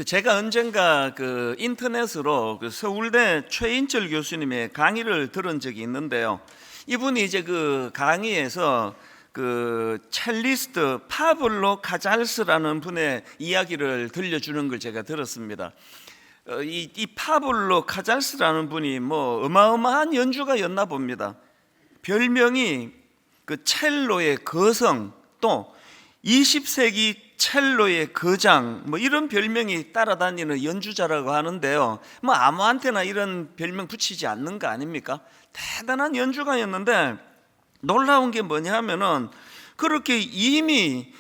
제가 언젠가 인터넷으로 서울대 최인철 교수님의 강의를 들은 적이 있는데요. 이분이 이제 그 강의에서 첼리스트 파블로 카잘스라는 분의 이야기를 들려주는 걸 제가 들었습니다. 이 파블로 카잘스라는 분이 어마어마한 연주가였나 봅니다. 별명이 첼로의 거성, 또 20세기 첼로의 거장, 이런 별명이 따라다니는 연주자라고 하는데요. 아무한테나 이런 별명 붙이지 않는 거 아닙니까? 대단한 연주가였는데 놀라운 게 뭐냐 하면은 그렇게 이미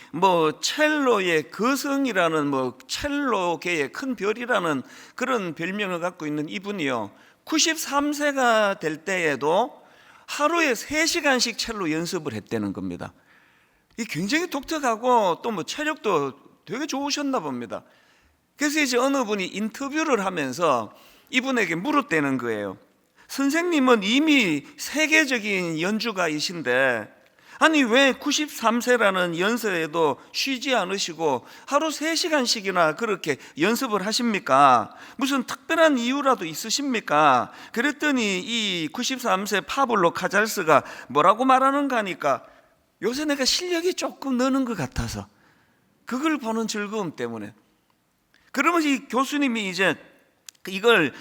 첼로의 거성이라는 첼로계의 큰 별이라는 그런 별명을 갖고 있는 이분이요, 93세가 될 때에도 하루에 3시간씩 첼로 연습을 했다는 겁니다. 이 굉장히 독특하고 또 체력도 되게 좋으셨나 봅니다. 그래서 이제 어느 분이 인터뷰를 하면서 이분에게 물었다는 거예요. 선생님은 이미 세계적인 연주가이신데 아니 왜 93세라는 연세에도 쉬지 않으시고 하루 3시간씩이나 그렇게 연습을 하십니까? 무슨 특별한 이유라도 있으십니까? 그랬더니 이 93세 파블로 카잘스가 뭐라고 말하는가 하니까 요새 내가 실력이 조금 느는 것 같아서, 그걸 보는 즐거움 때문에. 그러면 이 교수님이 이제 이걸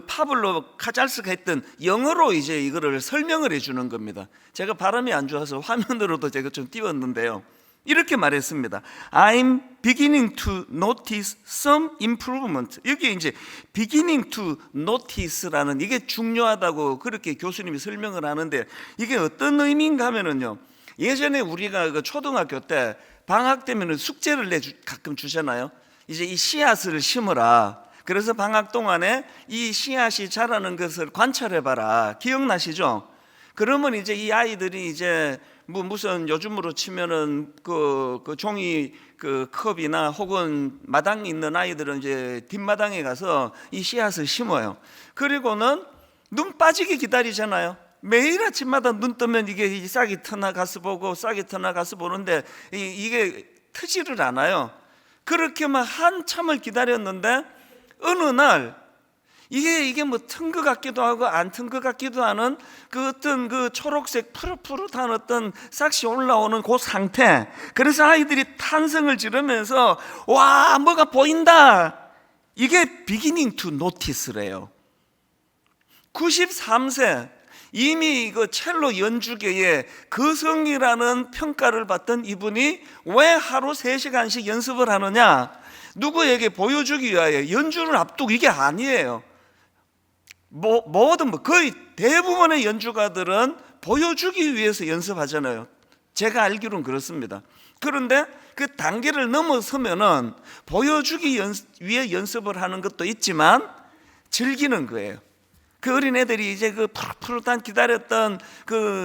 파블로 카잘스가 했던 영어로 이제 이거를 설명을 해주는 겁니다. 제가 발음이 안 좋아서 화면으로도 제가 좀 띄웠는데요. 이렇게 말했습니다. I'm beginning to notice some improvement. 여기 이제 beginning to notice라는 이게 중요하다고 그렇게 교수님이 설명을 하는데, 이게 어떤 의미인가 하면은요, 예전에 우리가 초등학교 때 방학 되면 숙제를 가끔 주잖아요. 이제 이 씨앗을 심으라. 그래서 방학 동안에 이 씨앗이 자라는 것을 관찰해봐라. 기억나시죠? 그러면 이제 이 아이들이 이제 무슨 요즘으로 치면은 종이 컵이나 혹은 마당에 있는 아이들은 이제 뒷마당에 가서 이 씨앗을 심어요. 그리고는 눈 빠지게 기다리잖아요. 매일 아침마다 눈 뜨면 이게 싹이 트나 가서 보고 싹이 트나 가서 보는데 이게 트지를 않아요. 그렇게 한참을 기다렸는데 어느 날 이게 튼 것 같기도 하고 안 튼 것 같기도 하는 어떤 초록색 푸릇푸릇한 어떤 싹이 올라오는 그 상태. 그래서 아이들이 탄성을 지르면서 와, 뭐가 보인다. 이게 beginning to notice래요. 93세 이미 첼로 연주계의 거성이라는 평가를 받던 이분이 왜 하루 3시간씩 연습을 하느냐? 누구에게 보여주기 위하여 연주를 앞두고, 이게 아니에요. 거의 대부분의 연주가들은 보여주기 위해서 연습하잖아요. 제가 알기로는 그렇습니다. 그런데 그 단계를 넘어서면은 보여주기 위해 연습을 하는 것도 있지만 즐기는 거예요. 그 어린애들이 이제 푸릇푸릇한 기다렸던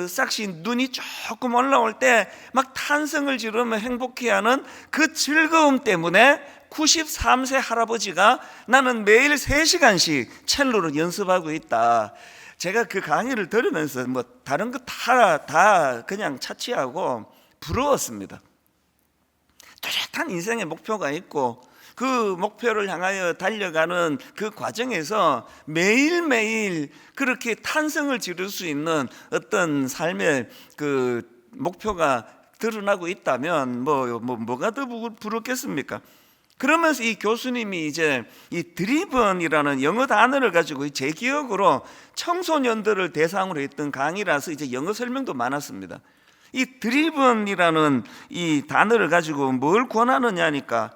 싹시 눈이 조금 올라올 때 막 탄성을 지르며 행복해하는 그 즐거움 때문에 93세 할아버지가 나는 매일 3시간씩 첼로를 연습하고 있다. 제가 그 강의를 들으면서 다른 거 다 그냥 차치하고 부러웠습니다. 뚜렷한 인생의 목표가 있고 그 목표를 향하여 달려가는 그 과정에서 매일매일 그렇게 탄성을 지를 수 있는 어떤 삶의 목표가 드러나고 있다면 뭐가 더 부럽겠습니까? 그러면서 이 교수님이 이제 이 드리븐이라는 영어 단어를 가지고 제 기억으로 청소년들을 대상으로 했던 강의라서 이제 영어 설명도 많았습니다. 이 드리븐이라는 이 단어를 가지고 뭘 권하느냐니까,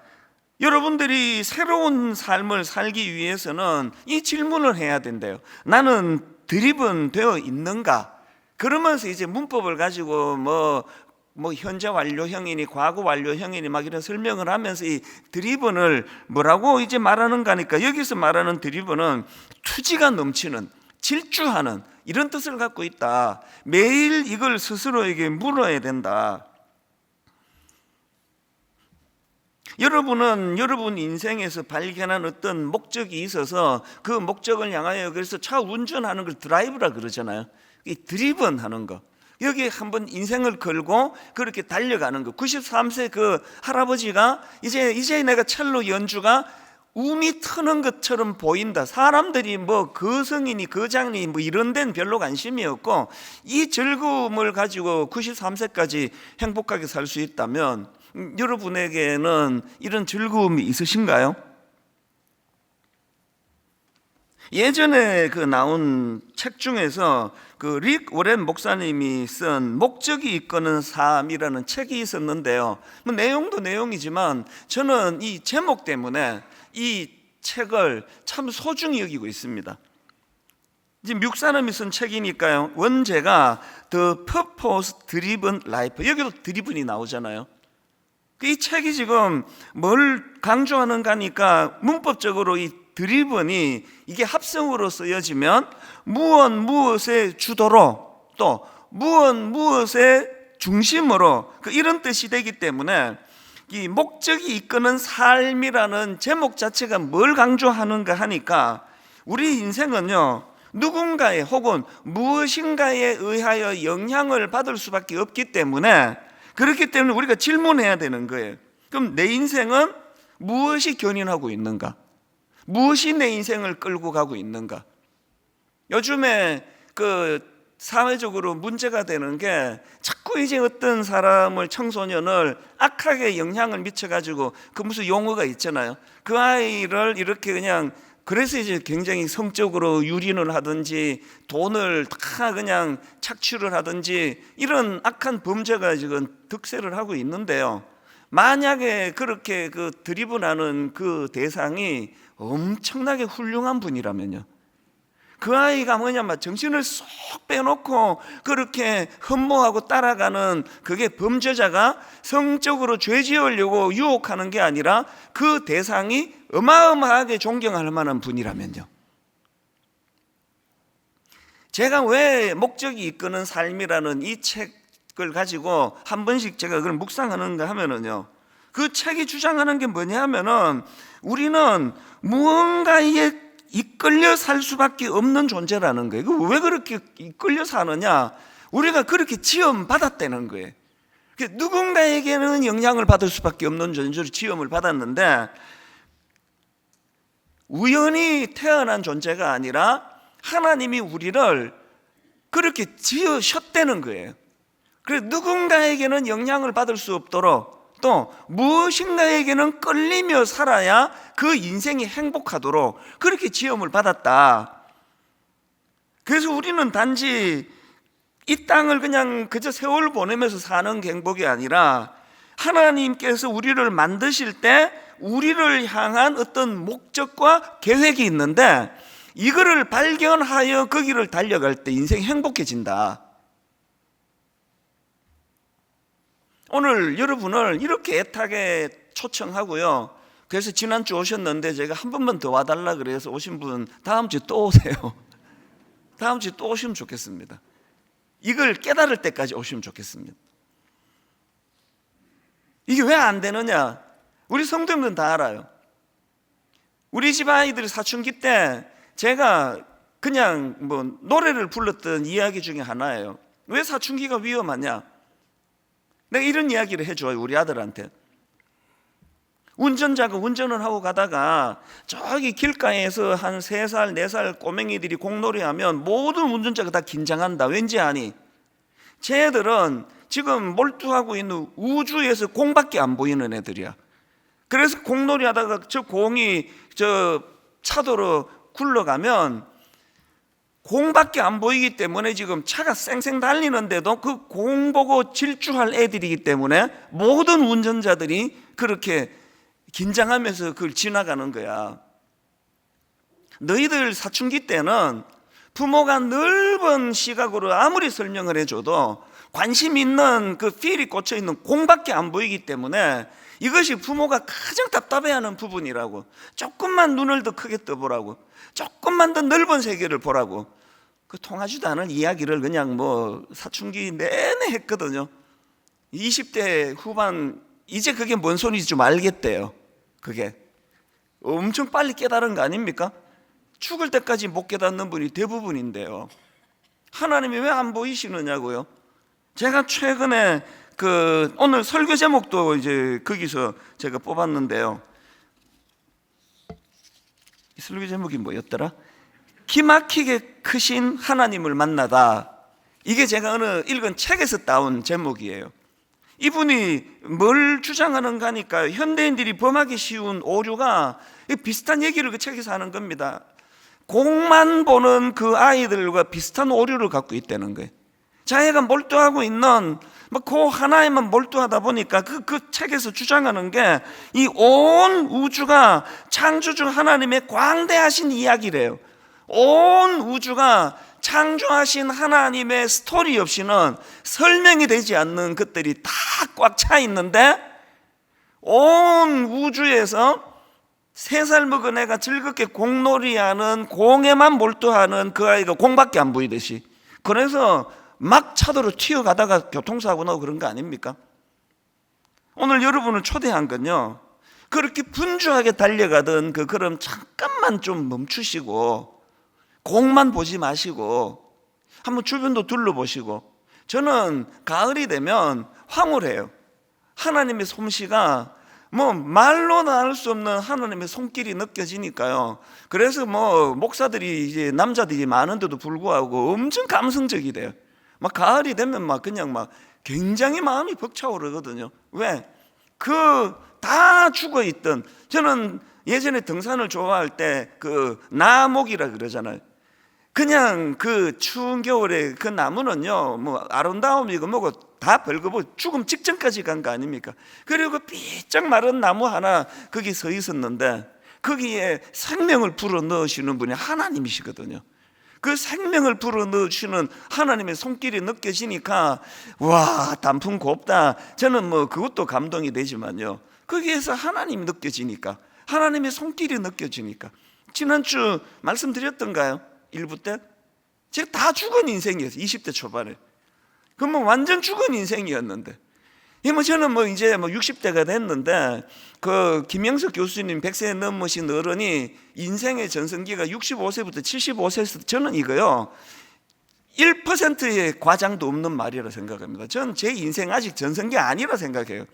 여러분들이 새로운 삶을 살기 위해서는 이 질문을 해야 된대요. 나는 드리븐 되어 있는가? 그러면서 이제 문법을 가지고 현재 완료형이니 과거 완료형이니 막 이런 설명을 하면서 이 드리븐을 뭐라고 이제 말하는가 하니까, 여기서 말하는 드리븐은 투지가 넘치는, 질주하는 이런 뜻을 갖고 있다. 매일 이걸 스스로에게 물어야 된다. 여러분은 여러분 인생에서 발견한 어떤 목적이 있어서 그 목적을 향하여, 그래서 차 운전하는 걸 드라이브라 그러잖아요. 이 드리븐 하는 거. 여기에 한번 인생을 걸고 그렇게 달려가는 거. 93세 그 할아버지가 이제 내가 첼로 연주가 움이 트는 것처럼 보인다. 사람들이 뭐 거성이니 거장이니 뭐 이런 데는 별로 관심이 없고 이 즐거움을 가지고 93세까지 행복하게 살 수 있다면 여러분에게는 이런 즐거움이 있으신가요? 예전에 그 나온 책 중에서 그 릭 워렌 목사님이 쓴 목적이 이끄는 삶이라는 책이 있었는데요. 뭐 내용도 내용이지만 저는 이 제목 때문에 이 책을 참 소중히 여기고 있습니다. 이제 미국 사람이 쓴 책이니까요. 원제가 The Purpose Driven Life. 여기도 드리븐이 나오잖아요. 이 책이 지금 뭘 강조하는가 하니까 문법적으로 이 드리븐이 이게 합성으로 쓰여지면 무엇의 주도로 또 무엇의 중심으로 이런 뜻이 되기 때문에 이 목적이 이끄는 삶이라는 제목 자체가 뭘 강조하는가 하니까 우리 인생은요 누군가의 혹은 무엇인가에 의하여 영향을 받을 수밖에 없기 때문에 그렇기 때문에 우리가 질문해야 되는 거예요. 그럼 내 인생은 무엇이 견인하고 있는가? 무엇이 내 인생을 끌고 가고 있는가? 요즘에 그 사회적으로 문제가 되는 게 자꾸 이제 어떤 사람을 청소년을 악하게 영향을 미쳐가지고 그 무슨 용어가 있잖아요. 그 아이를 이렇게 그냥 그래서 이제 굉장히 성적으로 유린을 하든지 돈을 다 그냥 착취를 하든지 이런 악한 범죄가 지금 득세를 하고 있는데요. 만약에 그렇게 그 드리븐하는 그 대상이 엄청나게 훌륭한 분이라면요. 그 아이가 뭐냐면 정신을 쏙 빼놓고 그렇게 흠모하고 따라가는 그게 범죄자가 성적으로 죄 지으려고 유혹하는 게 아니라 그 대상이 어마어마하게 존경할 만한 분이라면요. 제가 왜 목적이 이끄는 삶이라는 이 책을 가지고 한 번씩 제가 그걸 묵상하는가 하면은요. 그 책이 주장하는 게 뭐냐 하면은 우리는 무언가에 이끌려 살 수밖에 없는 존재라는 거예요. 왜 그렇게 이끌려 사느냐? 우리가 그렇게 지음받았다는 거예요. 누군가에게는 영향을 받을 수밖에 없는 존재로 지음을 받았는데 우연히 태어난 존재가 아니라 하나님이 우리를 그렇게 지으셨다는 거예요. 그래서 누군가에게는 영향을 받을 수 없도록 또 무엇인가에게는 끌리며 살아야 그 인생이 행복하도록 그렇게 지음을 받았다. 그래서 우리는 단지 이 땅을 그냥 그저 세월 보내면서 사는 행복이 아니라 하나님께서 우리를 만드실 때 우리를 향한 어떤 목적과 계획이 있는데 이거를 발견하여 거기를 달려갈 때 인생이 행복해진다. 오늘 여러분을 이렇게 애타게 초청하고요. 그래서 지난주 오셨는데 제가 한 번만 더 와달라 그래서 오신 분 다음 주에 또 오세요. 다음 주에 또 오시면 좋겠습니다. 이걸 깨달을 때까지 오시면 좋겠습니다. 이게 왜 안 되느냐? 우리 성도님들은 다 알아요. 우리 집 아이들이 사춘기 때 제가 그냥 뭐 노래를 불렀던 이야기 중에 하나예요. 왜 사춘기가 위험하냐? 내가 이런 이야기를 해줘요. 우리 아들한테. 운전자가 운전을 하고 가다가 저기 길가에서 한 3살, 4살 꼬맹이들이 공놀이하면 모든 운전자가 다 긴장한다. 왠지 아니? 쟤들은 지금 몰두하고 있는 우주에서 공밖에 안 보이는 애들이야. 그래서 공놀이 하다가 저 공이 저 차도로 굴러가면 공밖에 안 보이기 때문에 지금 차가 쌩쌩 달리는데도 그 공 보고 질주할 애들이기 때문에 모든 운전자들이 그렇게 긴장하면서 그걸 지나가는 거야. 너희들 사춘기 때는 부모가 넓은 시각으로 아무리 설명을 해줘도 관심 있는 그 필이 꽂혀 있는 공밖에 안 보이기 때문에 이것이 부모가 가장 답답해하는 부분이라고. 조금만 눈을 더 크게 떠보라고. 조금만 더 넓은 세계를 보라고. 그 통하지도 않은 이야기를 그냥 뭐 사춘기 내내 했거든요. 20대 후반 이제 그게 뭔 소리인지 좀 알겠대요. 그게 엄청 빨리 깨달은 거 아닙니까? 죽을 때까지 못 깨닫는 분이 대부분인데요. 하나님이 왜 안 보이시느냐고요? 제가 최근에 오늘 설교 제목도 이제 거기서 제가 뽑았는데요. 이 설교 제목이 뭐였더라? 기막히게 크신 하나님을 만나다. 이게 제가 어느 읽은 책에서 따온 제목이에요. 이분이 뭘 주장하는가 하니까 현대인들이 범하기 쉬운 오류가 비슷한 얘기를 그 책에서 하는 겁니다. 공만 보는 그 아이들과 비슷한 오류를 갖고 있다는 거예요. 자기가 몰두하고 있는 그 하나에만 몰두하다 보니까 그 책에서 주장하는 게 이 온 우주가 창조주 하나님의 광대하신 이야기래요. 온 우주가 창조하신 하나님의 스토리 없이는 설명이 되지 않는 것들이 다 꽉 차 있는데, 온 우주에서 3살 먹은 애가 즐겁게 공놀이하는 공에만 몰두하는 그 아이가 공밖에 안 보이듯이, 그래서 막 차도로 튀어가다가 교통사고 나고 그런 거 아닙니까? 오늘 여러분을 초대한 건요, 그렇게 분주하게 달려가던 그 걸음 잠깐만 좀 멈추시고 공만 보지 마시고 한번 주변도 둘러보시고. 저는 가을이 되면 황홀해요. 하나님의 솜씨가 말로는 알 수 없는 하나님의 손길이 느껴지니까요. 그래서 목사들이 이제 남자들이 많은데도 불구하고 엄청 감성적이 돼요. 가을이 되면 그냥 굉장히 마음이 벅차오르거든요. 왜? 다 죽어있던, 저는 예전에 등산을 좋아할 때 나목이라 그러잖아요. 그냥 추운 겨울에 그 나무는요, 아름다움이고 뭐고 다 벌거벗고 죽음 직전까지 간 거 아닙니까? 그리고 삐쩍 마른 나무 하나 거기 서 있었는데 거기에 생명을 불어 넣으시는 분이 하나님이시거든요. 그 생명을 불어 넣으시는 하나님의 손길이 느껴지니까 와, 단풍 곱다. 저는 그것도 감동이 되지만요, 거기에서 하나님이 느껴지니까, 하나님의 손길이 느껴지니까. 지난주 말씀드렸던가요? 일부 때 제가 다 죽은 인생이었어요. 20대 초반에. 그럼 완전 죽은 인생이었는데, 저는 이제 60대가 됐는데 김영석 교수님 100세 넘으신 어른이 인생의 전성기가 65세부터 75세에서, 저는 이거요 1%의 과장도 없는 말이라 생각합니다. 저는 제 인생 아직 전성기 아니라 생각해요.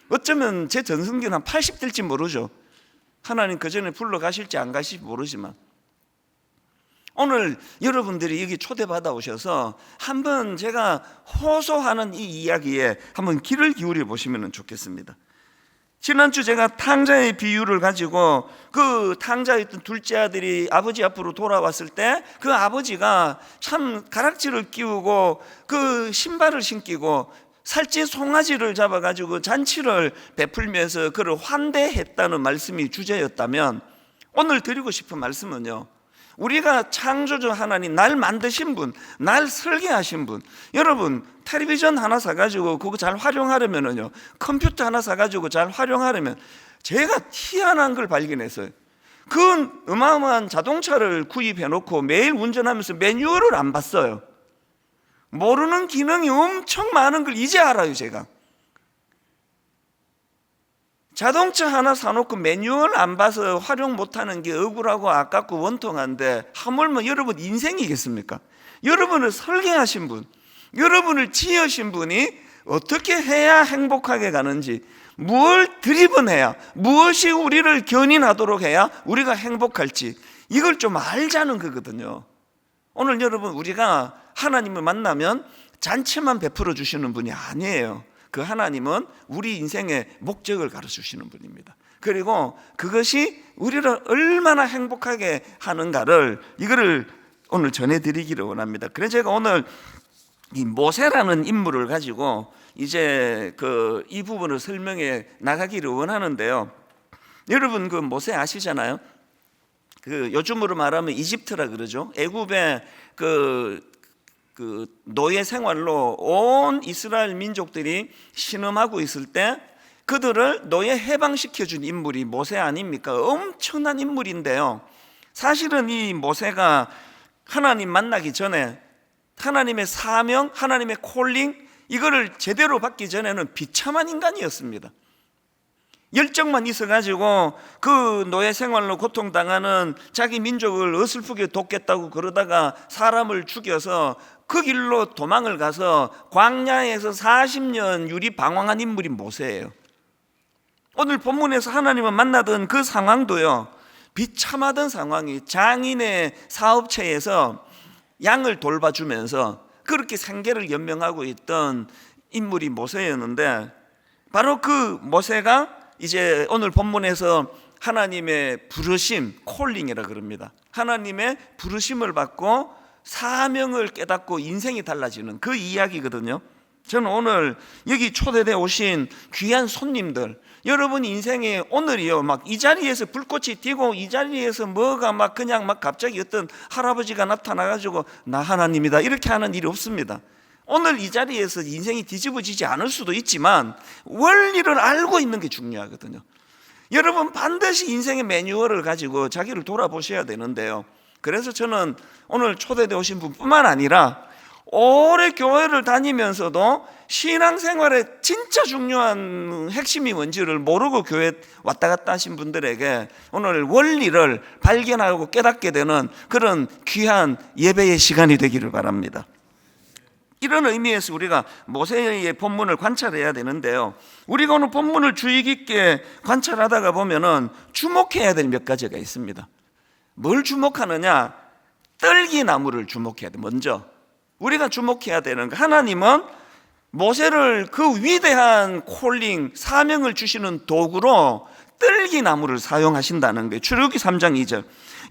어쩌면 제 전성기는 한 80 될지 모르죠. 하나님 그 전에 불러가실지 안 가실지 모르지만, 오늘 여러분들이 여기 초대받아 오셔서 한번 제가 호소하는 이 이야기에 한번 귀를 기울여 보시면 좋겠습니다. 지난주 제가 탕자의 비유를 가지고 그 탕자에 있던 둘째 아들이 아버지 앞으로 돌아왔을 때 그 아버지가 참 가락지를 끼우고 그 신발을 신기고 살찐 송아지를 잡아가지고 잔치를 베풀면서 그를 환대했다는 말씀이 주제였다면, 오늘 드리고 싶은 말씀은요, 우리가 창조주 하나님, 날 만드신 분, 날 설계하신 분, 여러분 텔레비전 하나 사가지고 그거 잘 활용하려면요, 컴퓨터 하나 사가지고 잘 활용하려면, 제가 희한한 걸 발견했어요. 그 어마어마한 자동차를 구입해놓고 매일 운전하면서 매뉴얼을 안 봤어요. 모르는 기능이 엄청 많은 걸 이제 알아요. 제가 자동차 하나 사놓고 매뉴얼 안 봐서 활용 못하는 게 억울하고 아깝고 원통한데, 하물며 여러분 인생이겠습니까? 여러분을 설계하신 분, 여러분을 지으신 분이 어떻게 해야 행복하게 가는지, 무엇을 드리븐해야, 무엇이 우리를 견인하도록 해야 우리가 행복할지, 이걸 좀 알자는 거거든요. 오늘 여러분, 우리가 하나님을 만나면 잔치만 베풀어 주시는 분이 아니에요. 그 하나님은 우리 인생의 목적을 가르쳐주시는 분입니다. 그리고 그것이 우리를 얼마나 행복하게 하는가를, 이거를 오늘 전해드리기를 원합니다. 그래서 제가 오늘 이 모세라는 인물을 가지고 이제 이 부분을 설명해 나가기를 원하는데요. 여러분 모세 아시잖아요? 요즘으로 말하면 이집트라 그러죠. 애굽의 노예 생활로 온 이스라엘 민족들이 신음하고 있을 때 그들을 노예 해방시켜준 인물이 모세 아닙니까? 엄청난 인물인데요, 사실은 이 모세가 하나님 만나기 전에 하나님의 사명, 하나님의 콜링, 이거를 제대로 받기 전에는 비참한 인간이었습니다. 열정만 있어가지고 그 노예 생활로 고통당하는 자기 민족을 어설프게 돕겠다고 그러다가 사람을 죽여서 그 길로 도망을 가서 광야에서 40년 유리 방황한 인물이 모세예요. 오늘 본문에서 하나님을 만나던 그 상황도요, 비참하던 상황이 장인의 사업체에서 양을 돌봐주면서 그렇게 생계를 연명하고 있던 인물이 모세였는데, 바로 그 모세가 이제 오늘 본문에서 하나님의 부르심, 콜링이라 그럽니다. 하나님의 부르심을 받고 사명을 깨닫고 인생이 달라지는 그 이야기거든요. 저는 오늘 여기 초대돼 오신 귀한 손님들, 여러분 인생에 오늘이요, 막 이 자리에서 불꽃이 튀고 이 자리에서 뭐가 막 그냥 막 갑자기 어떤 할아버지가 나타나가지고 나 하나님이다 이렇게 하는 일이 없습니다. 오늘 이 자리에서 인생이 뒤집어지지 않을 수도 있지만 원리를 알고 있는 게 중요하거든요. 여러분 반드시 인생의 매뉴얼을 가지고 자기를 돌아보셔야 되는데요. 그래서 저는 오늘 초대돼 오신 분뿐만 아니라 오래 교회를 다니면서도 신앙생활에 진짜 중요한 핵심이 뭔지를 모르고 교회 왔다 갔다 하신 분들에게 오늘 원리를 발견하고 깨닫게 되는 그런 귀한 예배의 시간이 되기를 바랍니다. 이런 의미에서 우리가 모세의 본문을 관찰해야 되는데요, 우리가 오늘 본문을 주의 깊게 관찰하다가 보면은 주목해야 될 몇 가지가 있습니다. 뭘 주목하느냐? 떨기나무를 주목해야 돼. 먼저 우리가 주목해야 되는 거, 하나님은 모세를 그 위대한 콜링, 사명을 주시는 도구로 떨기나무를 사용하신다는 거예요. 출애굽기 3장 2절,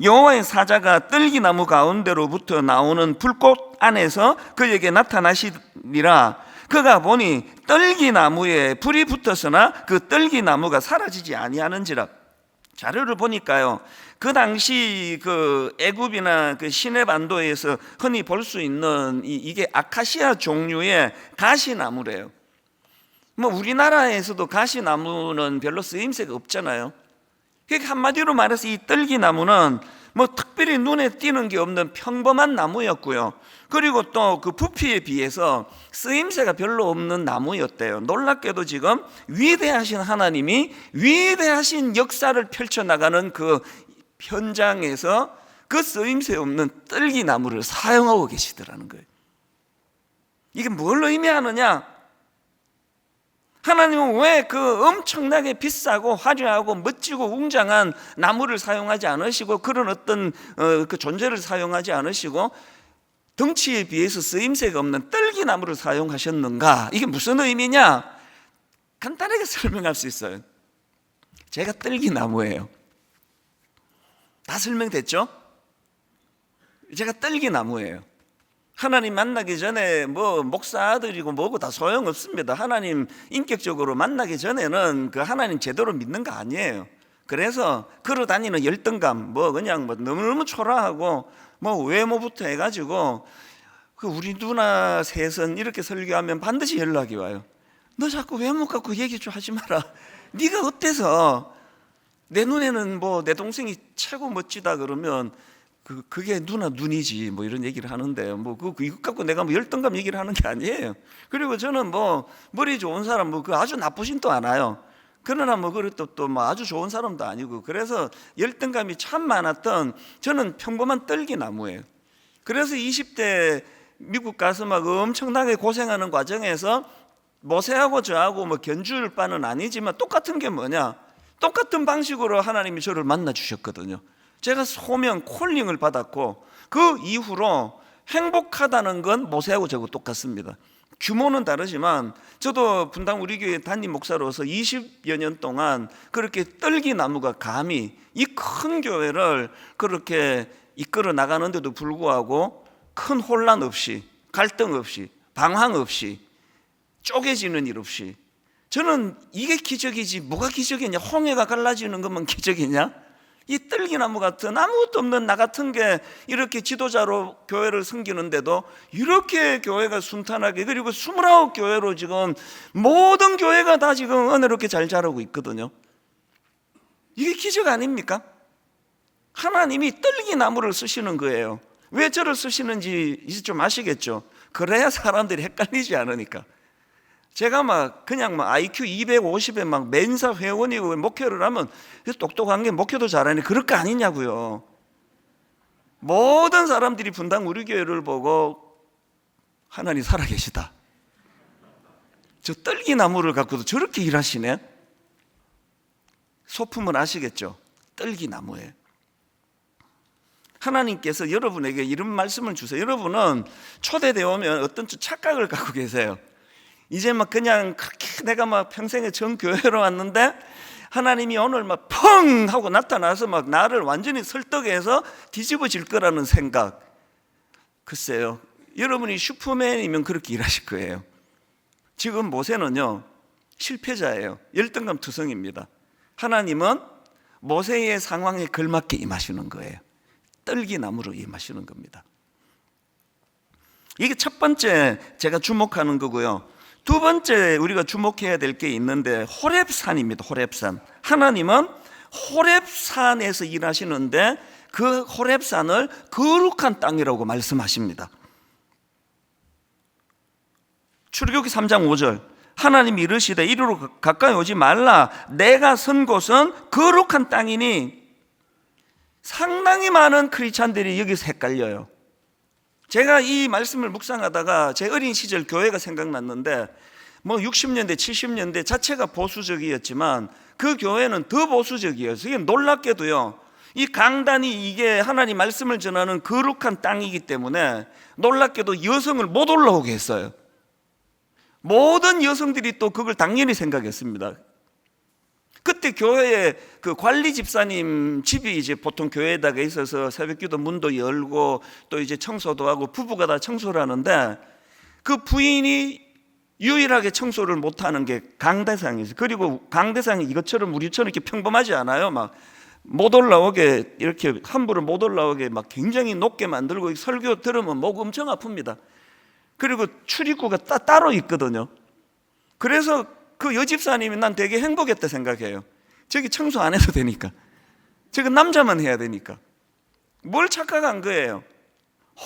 여호와의 사자가 떨기나무 가운데로부터 나오는 불꽃 안에서 그에게 나타나시니라. 그가 보니 떨기나무에 불이 붙었으나 그 떨기나무가 사라지지 아니하는지라. 자료를 보니까요, 그 당시 그 애굽이나 그 시내 반도에서 흔히 볼 수 있는 이게 아카시아 종류의 가시나무래요. 뭐 우리나라에서도 가시나무는 별로 쓰임새가 없잖아요. 그러니까 한마디로 말해서 이 떨기나무는 뭐 특별히 눈에 띄는 게 없는 평범한 나무였고요. 그리고 또 그 부피에 비해서 쓰임새가 별로 없는 나무였대요. 놀랍게도 지금 위대하신 하나님이 위대하신 역사를 펼쳐나가는 그 현장에서 그 쓰임새 없는 떨기나무를 사용하고 계시더라는 거예요. 이게 뭘 의미하느냐? 하나님은 왜 그 엄청나게 비싸고 화려하고 멋지고 웅장한 나무를 사용하지 않으시고 그런 어떤 그 존재를 사용하지 않으시고 덩치에 비해서 쓰임새가 없는 떨기나무를 사용하셨는가? 이게 무슨 의미냐? 간단하게 설명할 수 있어요. 제가 떨기나무예요. 다 설명됐죠? 제가 떨기나무예요. 하나님 만나기 전에 뭐 목사 아들이고 뭐고 다 소용없습니다. 하나님 인격적으로 만나기 전에는 그 하나님 제대로 믿는 거 아니에요. 그래서 걸어 다니는 열등감, 뭐 그냥 뭐 너무너무 초라하고 뭐 외모부터 해가지고 그 우리 누나 셋은 이렇게 설교하면 반드시 연락이 와요. 너 자꾸 외모 갖고 얘기 좀 하지 마라. 네가 어때서? 내 눈에는 뭐 내 동생이 최고 멋지다 그러면 그게 누나 눈이지 뭐 이런 얘기를 하는데 뭐 이것 갖고 내가 뭐 열등감 얘기를 하는 게 아니에요. 그리고 저는 뭐 머리 좋은 사람 뭐 그 아주 나쁘진 또 않아요. 그러나 뭐 그래도 또 뭐 아주 좋은 사람도 아니고, 그래서 열등감이 참 많았던 저는 평범한 떨기나무예요. 그래서 20대 미국 가서 막 엄청나게 고생하는 과정에서 모세하고 저하고 뭐 견줄 바는 아니지만 똑같은 게 뭐냐? 똑같은 방식으로 하나님이 저를 만나 주셨거든요. 제가 소명 콜링을 받았고 그 이후로 행복하다는 건 모세하고 저하고 똑같습니다. 규모는 다르지만 저도 분당 우리 교회 담임 목사로서 20여 년 동안 그렇게 떨기나무가 감히 이 큰 교회를 그렇게 이끌어 나가는데도 불구하고 큰 혼란 없이, 갈등 없이, 방황 없이, 쪼개지는 일 없이, 저는 이게 기적이지 뭐가 기적이냐? 홍해가 갈라지는 것만 기적이냐? 이 떨기나무 같은 아무것도 없는 나 같은 게 이렇게 지도자로 교회를 섬기는데도 이렇게 교회가 순탄하게, 그리고 29교회로 지금 모든 교회가 다 지금 은혜롭게 잘 자라고 있거든요. 이게 기적 아닙니까? 하나님이 떨기나무를 쓰시는 거예요. 왜 저를 쓰시는지 이제 좀 아시겠죠? 그래야 사람들이 헷갈리지 않으니까. 제가 막 그냥 막 IQ 250에 막 멘사 회원이고 목회를 하면 똑똑한 게 목회도 잘하니 그럴 거 아니냐고요. 모든 사람들이 분당 우리 교회를 보고 하나님 살아계시다, 저 떨기나무를 갖고도 저렇게 일하시네. 소품은 아시겠죠? 떨기나무예요. 하나님께서 여러분에게 이런 말씀을 주세요. 여러분은 초대되어 오면 어떤 착각을 갖고 계세요. 이제 막 그냥 그렇게 내가 막 평생에 정교회로 왔는데 하나님이 오늘 막 펑 하고 나타나서 막 나를 완전히 설득해서 뒤집어질 거라는 생각. 글쎄요, 여러분이 슈퍼맨이면 그렇게 일하실 거예요. 지금 모세는요 실패자예요. 열등감 투성입니다. 하나님은 모세의 상황에 걸맞게 임하시는 거예요. 떨기나무로 임하시는 겁니다. 이게 첫 번째 제가 주목하는 거고요. 두 번째 우리가 주목해야 될 게 있는데 호렙산입니다. 호렙산. 하나님은 호렙산에서 일하시는데 그 호렙산을 거룩한 땅이라고 말씀하십니다. 출애굽기 3장 5절 하나님이 이르시되 이리로 가까이 오지 말라 내가 선 곳은 거룩한 땅이니. 상당히 많은 크리스찬들이 여기서 헷갈려요. 제가 이 말씀을 묵상하다가 제 어린 시절 교회가 생각났는데 뭐 60년대 70년대 자체가 보수적이었지만 그 교회는 더 보수적이에요. 이게 놀랍게도요 이 강단이 이게 하나님 말씀을 전하는 거룩한 땅이기 때문에 놀랍게도 여성을 못 올라오게 했어요. 모든 여성들이 또 그걸 당연히 생각했습니다. 그때 교회에 그 관리 집사님 집이 이제 보통 교회에다가 있어서 새벽기도 문도 열고 또 이제 청소도 하고 부부가 다 청소를 하는데 그 부인이 유일하게 청소를 못하는 게 강대상이죠. 그리고 강대상이 이것처럼 우리처럼 이렇게 평범하지 않아요. 막 못 올라오게 이렇게 함부로 못 올라오게 막 굉장히 높게 만들고 설교 들으면 목 엄청 아픕니다. 그리고 출입구가 따로 있거든요. 그래서 그 여집사님이 난 되게 행복했다 생각해요. 저기 청소 안 해도 되니까. 저기 남자만 해야 되니까. 뭘 착각한 거예요?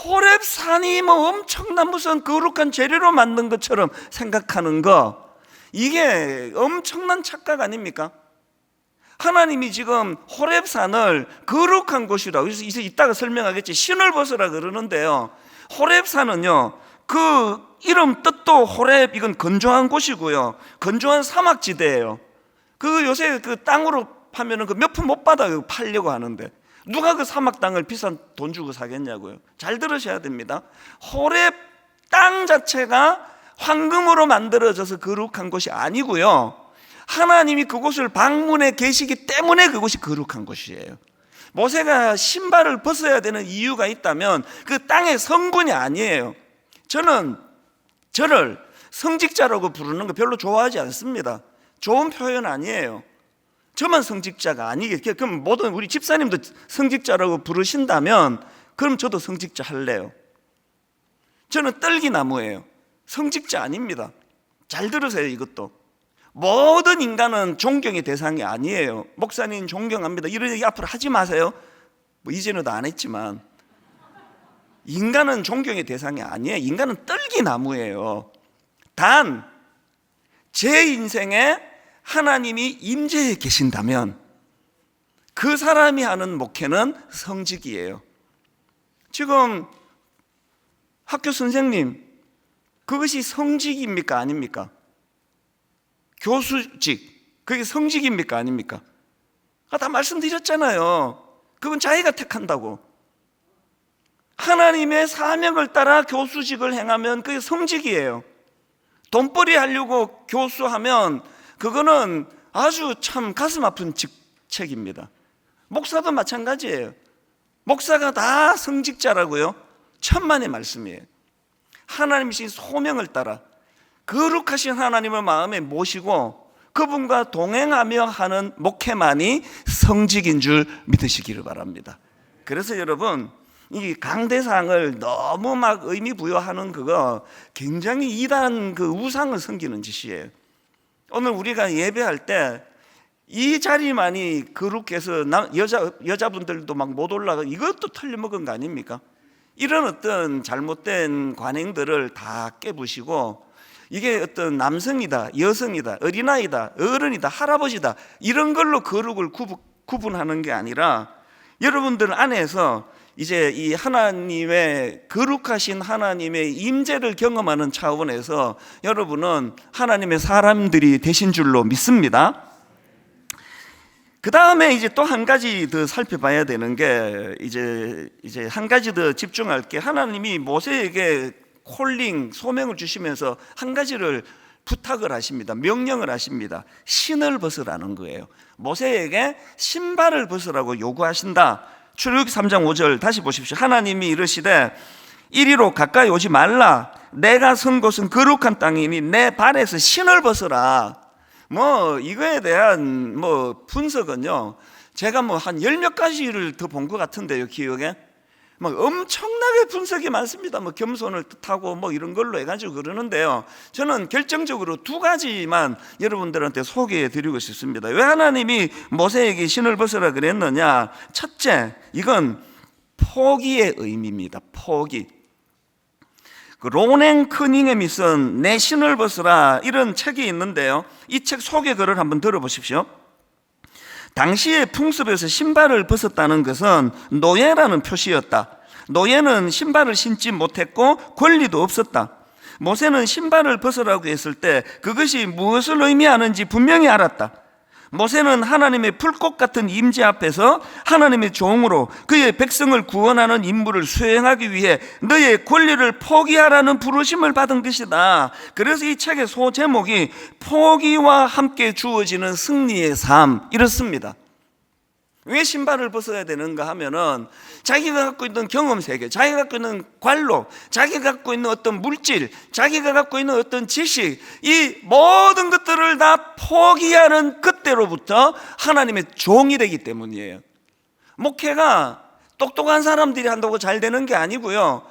호렙산이 뭐 엄청난 무슨 거룩한 재료로 만든 것처럼 생각하는 거, 이게 엄청난 착각 아닙니까? 하나님이 지금 호렙산을 거룩한 곳이라고, 그래서 이따가 설명하겠지, 신을 벗으라 그러는데요, 호렙산은요 그 이름 뜻도 호렙, 이건 건조한 곳이고요, 건조한 사막지대예요. 그 요새 그 땅으로 파면은 그 몇 푼 못 받아 팔려고 하는데 누가 그 사막 땅을 비싼 돈 주고 사겠냐고요. 잘 들으셔야 됩니다. 호렙 땅 자체가 황금으로 만들어져서 거룩한 곳이 아니고요, 하나님이 그곳을 방문해 계시기 때문에 그곳이 거룩한 곳이에요. 모세가 신발을 벗어야 되는 이유가 있다면 그 땅의 성분이 아니에요. 저는 저를 성직자라고 부르는 거 별로 좋아하지 않습니다. 좋은 표현 아니에요. 저만 성직자가 아니게, 그럼 모든 우리 집사님도 성직자라고 부르신다면 그럼 저도 성직자 할래요. 저는 떨기나무예요. 성직자 아닙니다. 잘 들으세요. 이것도 모든 인간은 존경의 대상이 아니에요. 목사님 존경합니다 이런 얘기 앞으로 하지 마세요. 뭐 이제는 안 했지만 인간은 존경의 대상이 아니에요. 인간은 떨기나무예요. 단 제 인생에 하나님이 임재해 계신다면 그 사람이 하는 목회는 성직이에요. 지금 학교 선생님, 그것이 성직입니까 아닙니까? 교수직, 그게 성직입니까 아닙니까? 다 말씀드렸잖아요. 그건 자기가 택한다고. 하나님의 사명을 따라 교수직을 행하면 그게 성직이에요. 돈벌이 하려고 교수하면 그거는 아주 참 가슴 아픈 직책입니다. 목사도 마찬가지예요. 목사가 다 성직자라고요? 천만의 말씀이에요. 하나님이신 소명을 따라 거룩하신 하나님을 마음에 모시고 그분과 동행하며 하는 목회만이 성직인 줄 믿으시기를 바랍니다. 그래서 여러분, 이 강대상을 너무 막 의미 부여하는 그거 굉장히 이단 그 우상을 섬기는 짓이에요. 오늘 우리가 예배할 때 이 자리만이 거룩해서 여자분들도 막 못 올라가, 이것도 틀려먹은 거 아닙니까? 이런 어떤 잘못된 관행들을 다 깨부시고, 이게 어떤 남성이다, 여성이다, 어린아이다, 어른이다, 할아버지다, 이런 걸로 거룩을 구분하는 게 아니라 여러분들 안에서 이제 이 하나님의 거룩하신 하나님의 임재를 경험하는 차원에서 여러분은 하나님의 사람들이 되신 줄로 믿습니다. 그 다음에 이제 또 한 가지 더 살펴봐야 되는 게 이제 한 가지 더 집중할 게, 하나님이 모세에게 소명을 주시면서 한 가지를 부탁을 하십니다. 명령을 하십니다. 신을 벗으라는 거예요. 모세에게 신발을 벗으라고 요구하신다. 출애굽기 3장 5절 다시 보십시오. 하나님이 이르시되 이리로 가까이 오지 말라. 내가 선 곳은 거룩한 땅이니 내 발에서 신을 벗으라. 이거에 대한 분석은요, 제가 한 10몇 가지를 더 본 것 같은데요, 기억에. 엄청나게 분석이 많습니다. 겸손을 뜻하고 이런 걸로 해가지고 그러는데요, 저는 결정적으로 두 가지만 여러분들한테 소개해 드리고 싶습니다. 왜 하나님이 모세에게 신을 벗으라 그랬느냐? 첫째, 이건 포기의 의미입니다. 포기. 로냉 커닝햄이 쓴 내 신을 벗으라, 이런 책이 있는데요, 이 책 소개글을 한번 들어보십시오. 당시의 풍습에서 신발을 벗었다는 것은 노예라는 표시였다. 노예는 신발을 신지 못했고 권리도 없었다. 모세는 신발을 벗으라고 했을 때 그것이 무엇을 의미하는지 분명히 알았다. 모세는 하나님의 불꽃 같은 임재 앞에서 하나님의 종으로 그의 백성을 구원하는 임무를 수행하기 위해 너의 권리를 포기하라는 부르심을 받은 것이다. 그래서 이 책의 소제목이 포기와 함께 주어지는 승리의 삶, 이렇습니다. 왜 신발을 벗어야 되는가 하면은, 자기가 갖고 있는 경험 세계, 자기가 갖고 있는 관로, 자기가 갖고 있는 어떤 물질, 자기가 갖고 있는 어떤 지식, 이 모든 것들을 다 포기하는 그때로부터 하나님의 종이 되기 때문이에요. 목회가 똑똑한 사람들이 한다고 잘 되는 게 아니고요,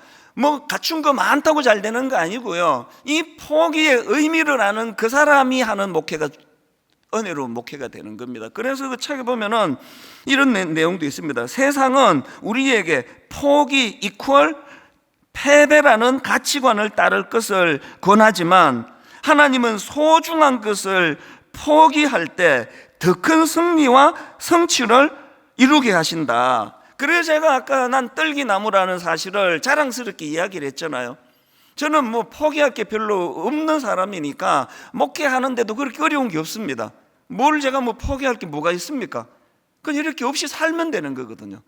갖춘 거 많다고 잘 되는 거 아니고요, 이 포기의 의미를 아는 그 사람이 하는 목회가 은혜로운 목회가 되는 겁니다. 그래서 그 책에 보면은 이런 내용도 있습니다. 세상은 우리에게 포기 이퀄 패배라는 가치관을 따를 것을 권하지만, 하나님은 소중한 것을 포기할 때 더 큰 승리와 성취를 이루게 하신다. 그래서 제가 아까 난 떨기나무라는 사실을 자랑스럽게 이야기를 했잖아요. 저는 포기할 게 별로 없는 사람이니까 목회하는데도 그렇게 어려운 게 없습니다. 뭘 제가 포기할 게 뭐가 있습니까? 그건 이렇게 없이 살면 되는 거거든요.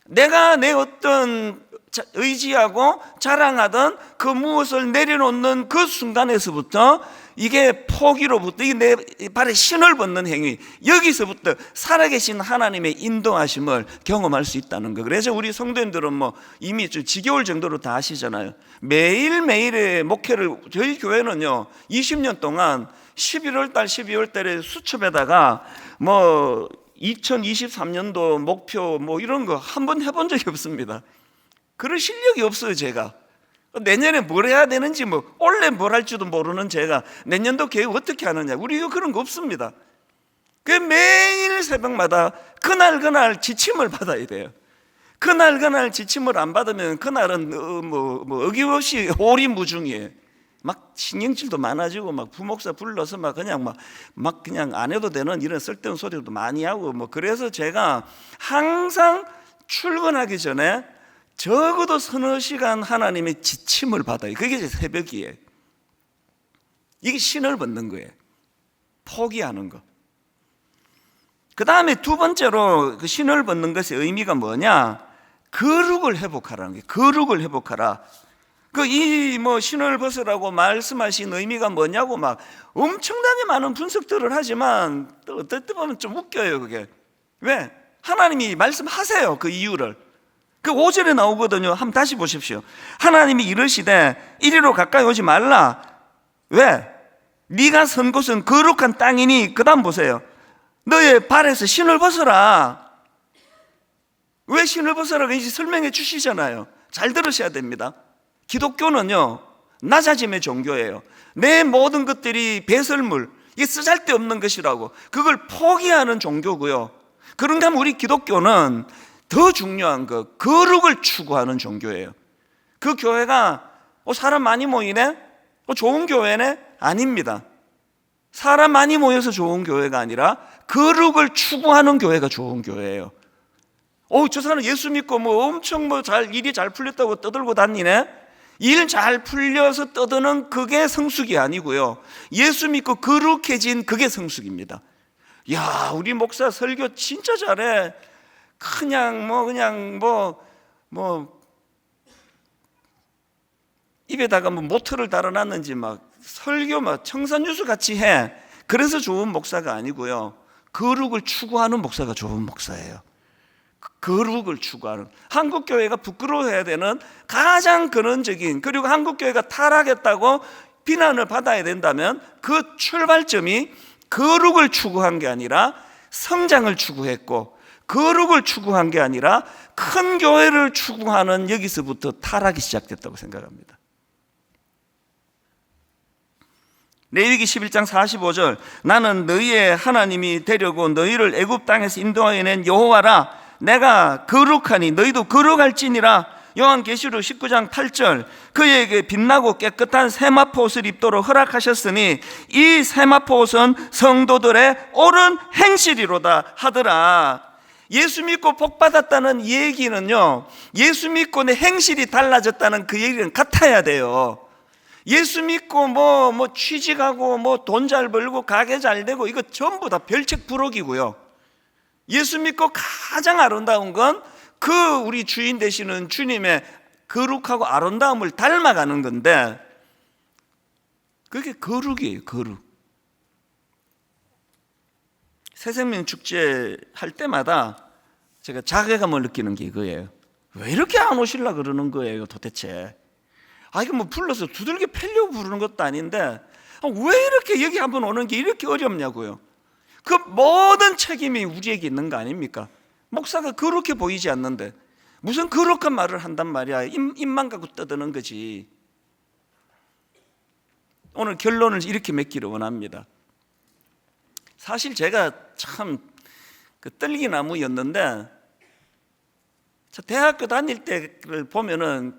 내가 내 어떤 의지하고 자랑하던 그 무엇을 내려놓는 그 순간에서부터, 이게 포기로부터 이게 내 발에 신을 벗는 행위, 여기서부터 살아계신 하나님의 인도하심을 경험할 수 있다는 거. 그래서 우리 성도님들은 이미 좀 지겨울 정도로 다 아시잖아요. 매일매일의 목회를, 저희 교회는요 20년 동안 11월 달 12월 달에 수첩에다가 2023년도 목표 이런 거 한 번 해본 적이 없습니다. 그럴 실력이 없어요. 제가 내년에 뭘 해야 되는지, 올해 뭘 할지도 모르는 제가 내년도 계획 어떻게 하느냐, 우리 그런 거 없습니다. 그 매일 새벽마다 그날 지침을 받아야 돼요. 그날 지침을 안 받으면 그날은 어김없이 오리무중이에요. 신경질도 많아지고 부목사 불러서 그냥 안 해도 되는 이런 쓸데없는 소리도 많이 하고 그래서 제가 항상 출근하기 전에 적어도 서너 시간 하나님의 지침을 받아요. 그게 이제 새벽이에요. 이게 신을 벗는 거예요. 포기하는 거. 그 다음에 두 번째로 그 신을 벗는 것의 의미가 뭐냐? 거룩을 회복하라는 거예요. 거룩을 회복하라. 신을 벗으라고 말씀하신 의미가 뭐냐고 엄청나게 많은 분석들을 하지만 또 어떨 때 보면 좀 웃겨요. 그게 왜? 하나님이 말씀하세요. 그 이유를. 그 5절에 나오거든요. 한번 다시 보십시오. 하나님이 이르시되 이리로 가까이 오지 말라. 왜? 네가 선 곳은 거룩한 땅이니. 그 다음 보세요. 너의 발에서 신을 벗어라. 왜 신을 벗어라? 이제 설명해 주시잖아요. 잘 들으셔야 됩니다. 기독교는요 낮아짐의 종교예요. 내 모든 것들이 배설물, 이게 쓰잘데없는 것이라고, 그걸 포기하는 종교고요. 그런가 하면 우리 기독교는 더 중요한 거, 거룩을 추구하는 종교예요. 그 교회가 사람 많이 모이네? 좋은 교회네? 아닙니다. 사람 많이 모여서 좋은 교회가 아니라 거룩을 추구하는 교회가 좋은 교회예요. 저 사람 예수 믿고 엄청 일이 잘 풀렸다고 떠들고 다니네? 일 잘 풀려서 떠드는 그게 성숙이 아니고요, 예수 믿고 거룩해진 그게 성숙입니다. 야, 우리 목사 설교 진짜 잘해. 그냥 입에다가 뭐 모터를 달아놨는지 막 설교 막 청산유수 같이 해. 그래서 좋은 목사가 아니고요, 거룩을 추구하는 목사가 좋은 목사예요. 거룩을 추구하는, 한국교회가 부끄러워해야 되는 가장 근원적인, 그리고 한국교회가 타락했다고 비난을 받아야 된다면 그 출발점이 거룩을 추구한 게 아니라 성장을 추구했고, 거룩을 추구한 게 아니라 큰 교회를 추구하는 여기서부터 타락이 시작됐다고 생각합니다. 레위기 11장 45절, 나는 너희의 하나님이 되려고 너희를 애굽 땅에서 인도하여 낸 여호와라. 내가 거룩하니 너희도 거룩할지니라. 요한계시록 19장 8절, 그에게 빛나고 깨끗한 세마포 옷을 입도록 허락하셨으니 이 세마포 옷은 성도들의 옳은 행실이로다 하더라. 예수 믿고 복 받았다는 얘기는요, 예수 믿고 내 행실이 달라졌다는 그 얘기는 같아야 돼요. 예수 믿고 뭐 취직하고 뭐 돈 잘 벌고 가게 잘 되고 이거 전부 다 별책 부록이고요. 예수 믿고 가장 아름다운 건 그 우리 주인 되시는 주님의 거룩하고 아름다움을 닮아가는 건데, 그게 거룩이에요. 거룩. 새생명 축제 할 때마다 제가 자괴감을 느끼는 게 이거예요. 왜 이렇게 안 오시려 그러는 거예요 도대체. 이거 뭐 불러서 두들겨 패려고 부르는 것도 아닌데 왜 이렇게 여기 한번 오는 게 이렇게 어렵냐고요. 그 모든 책임이 우리에게 있는 거 아닙니까? 목사가 그렇게 보이지 않는데 무슨 거룩한 말을 한단 말이야. 입만 갖고 떠드는 거지. 오늘 결론을 이렇게 맺기를 원합니다. 사실 제가 참 떨기나무였는데, 대학교 다닐 때를 보면은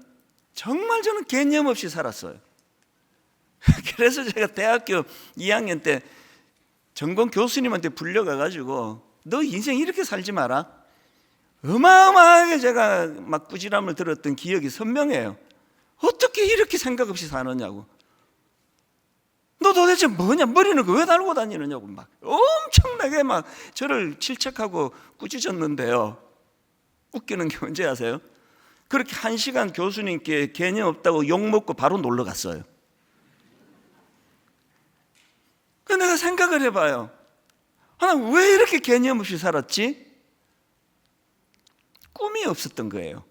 정말 저는 개념 없이 살았어요. 그래서 제가 대학교 2학년 때 전공 교수님한테 불려가가지고 너 인생 이렇게 살지 마라. 어마어마하게 제가 막 꾸지람을 들었던 기억이 선명해요. 어떻게 이렇게 생각 없이 사느냐고. 너 도대체 뭐냐? 머리는 왜 달고 다니느냐고 막 엄청나게 막 저를 질책하고 꾸짖었는데요. 웃기는 게 뭔지 아세요? 그렇게 1시간 교수님께 개념 없다고 욕먹고 바로 놀러 갔어요. 그래서 내가 생각을 해봐요. 왜 이렇게 개념 없이 살았지? 꿈이 없었던 거예요.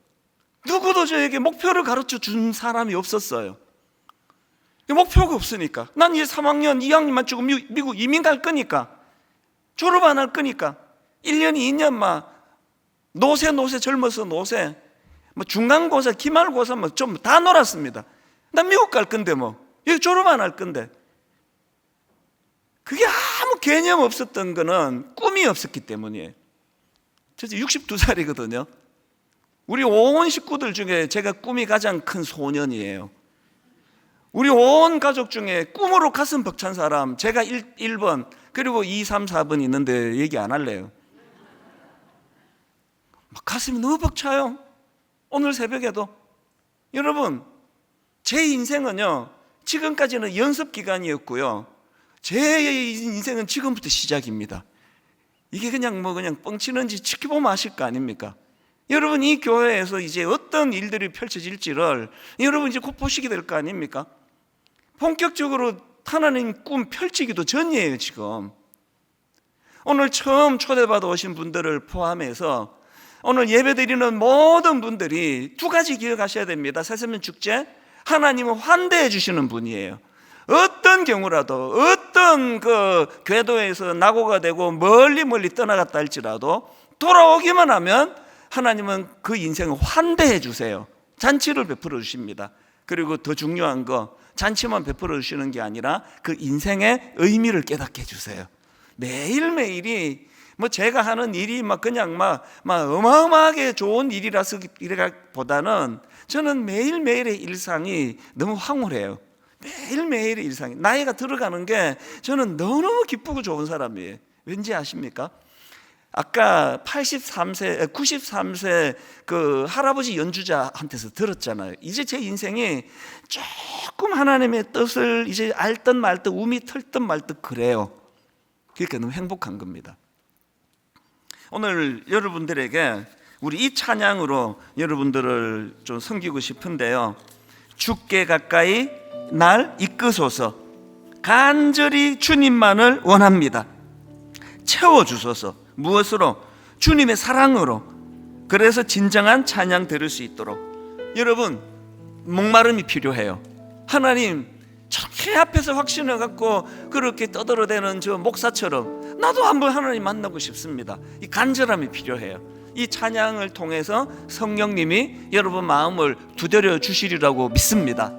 누구도 저에게 목표를 가르쳐 준 사람이 없었어요. 목표가 없으니까. 난 이제 3학년, 2학년만 주고 미국 이민 갈 거니까, 졸업 안 할 거니까 1년, 2년 막 노세 젊어서 노세, 뭐 중간고사, 기말고사 뭐 좀 다 놀았습니다. 난 미국 갈 건데 뭐 여기 졸업 안 할 건데. 그게 아무 개념 없었던 거는 꿈이 없었기 때문이에요. 저 62살이거든요. 우리 온 식구들 중에 제가 꿈이 가장 큰 소년이에요. 우리 온 가족 중에 꿈으로 가슴 벅찬 사람 제가 1번, 그리고 2, 3, 4번 있는데 얘기 안 할래요. 막 가슴이 너무 벅차요. 오늘 새벽에도. 여러분, 제 인생은요, 지금까지는 연습 기간이었고요, 제 인생은 지금부터 시작입니다. 이게 그냥 뻥치는지 지켜보면 아실 거 아닙니까? 여러분, 이 교회에서 이제 어떤 일들이 펼쳐질지를 여러분 이제 곧 보시게 될 거 아닙니까? 본격적으로 하나님 꿈 펼치기도 전이에요 지금. 오늘 처음 초대받아 오신 분들을 포함해서 오늘 예배드리는 모든 분들이 2가지 기억하셔야 됩니다. 새생명 축제, 하나님은 환대해 주시는 분이에요. 어떤 경우라도, 어떤 궤도에서 낙오가 되고 멀리 떠나갔다 할지라도 돌아오기만 하면 하나님은 그 인생을 환대해 주세요. 잔치를 베풀어 주십니다. 그리고 더 중요한 거, 잔치만 베풀어 주시는 게 아니라 그 인생의 의미를 깨닫게 해주세요. 매일매일이 제가 하는 일이 그냥 어마어마하게 좋은 일이라서 보다는 저는 매일매일의 일상이 너무 황홀해요. 매일매일의 일상이, 나이가 들어가는 게 저는 너무너무 기쁘고 좋은 사람이에요. 왠지 아십니까? 아까 93세 그 할아버지 연주자한테서 들었잖아요. 이제 제 인생이 조금 하나님의 뜻을 이제 알듯 말듯, 우미 틀듯 말듯 그래요. 그러니까 너무 행복한 겁니다. 오늘 여러분들에게 우리 이 찬양으로 여러분들을 좀 섬기고 싶은데요. 주께 가까이 날 이끄소서. 간절히 주님만을 원합니다. 채워주소서. 무엇으로? 주님의 사랑으로. 그래서 진정한 찬양 들을 수 있도록. 여러분, 목마름이 필요해요. 하나님, 저렇게 앞에서 확신을 갖고 그렇게 떠들어대는 저 목사처럼 나도 한번 하나님 만나고 싶습니다. 이 간절함이 필요해요. 이 찬양을 통해서 성령님이 여러분 마음을 두드려 주시리라고 믿습니다.